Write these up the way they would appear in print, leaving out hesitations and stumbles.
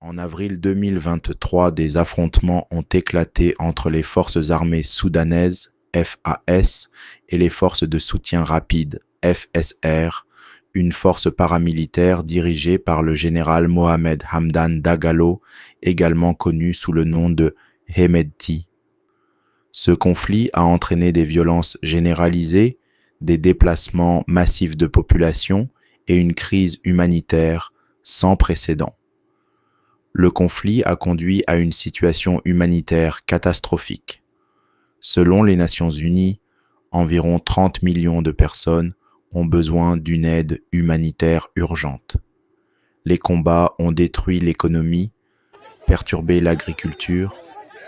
En avril 2023, des affrontements ont éclaté entre les forces armées soudanaises, FAS, et les forces de soutien rapide, FSR, une force paramilitaire dirigée par le général Mohamed Hamdan Dagalo, également connu sous le nom de Hemedti. Ce conflit a entraîné des violences généralisées, des déplacements massifs de population et une crise humanitaire sans précédent. Le conflit a conduit à une situation humanitaire catastrophique. Selon les Nations Unies, environ 30 millions de personnes ont besoin d'une aide humanitaire urgente. Les combats ont détruit l'économie, perturbé l'agriculture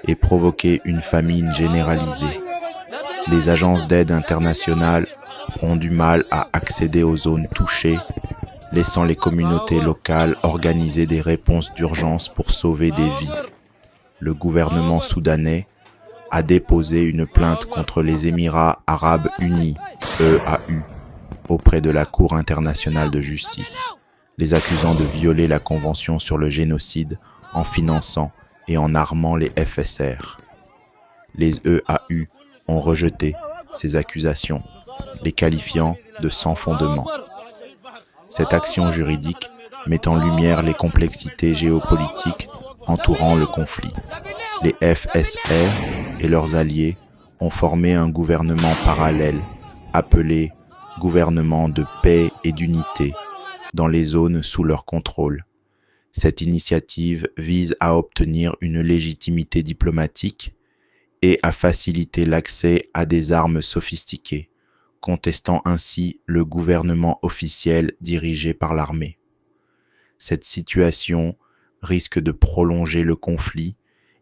et provoqué une famine généralisée. Les agences d'aide internationales ont du mal à accéder aux zones touchées, laissant les communautés locales organiser des réponses d'urgence pour sauver des vies. Le gouvernement soudanais a déposé une plainte contre les Émirats arabes unis, EAU, auprès de la Cour internationale de justice, les accusant de violer la Convention sur le génocide en finançant et en armant les FSR. Les EAU ont rejeté ces accusations, les qualifiant de sans fondement. Cette action juridique met en lumière les complexités géopolitiques entourant le conflit. Les FSR et leurs alliés ont formé un gouvernement parallèle appelé Gouvernement de paix et d'unité dans les zones sous leur contrôle. Cette initiative vise à obtenir une légitimité diplomatique et à faciliter l'accès à des armes sophistiquées, contestant ainsi le gouvernement officiel dirigé par l'armée. Cette situation risque de prolonger le conflit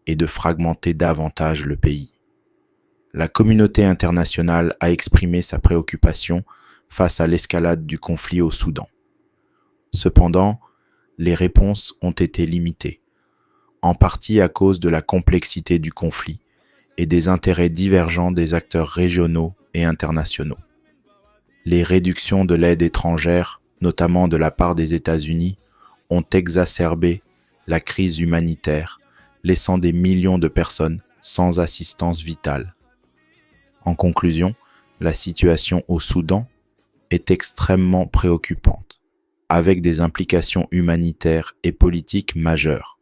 et de fragmenter davantage le pays. La communauté internationale a exprimé sa préoccupation face à l'escalade du conflit au Soudan. Cependant, les réponses ont été limitées, en partie à cause de la complexité du conflit et des intérêts divergents des acteurs régionaux et internationaux. Les réductions de l'aide étrangère, notamment de la part des États-Unis, ont exacerbé la crise humanitaire, laissant des millions de personnes sans assistance vitale. En conclusion, la situation au Soudan est extrêmement préoccupante, avec des implications humanitaires et politiques majeures.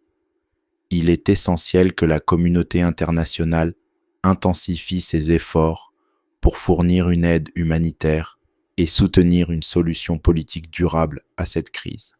Il est essentiel que la communauté internationale intensifie ses efforts pour fournir une aide humanitaire et soutenir une solution politique durable à cette crise.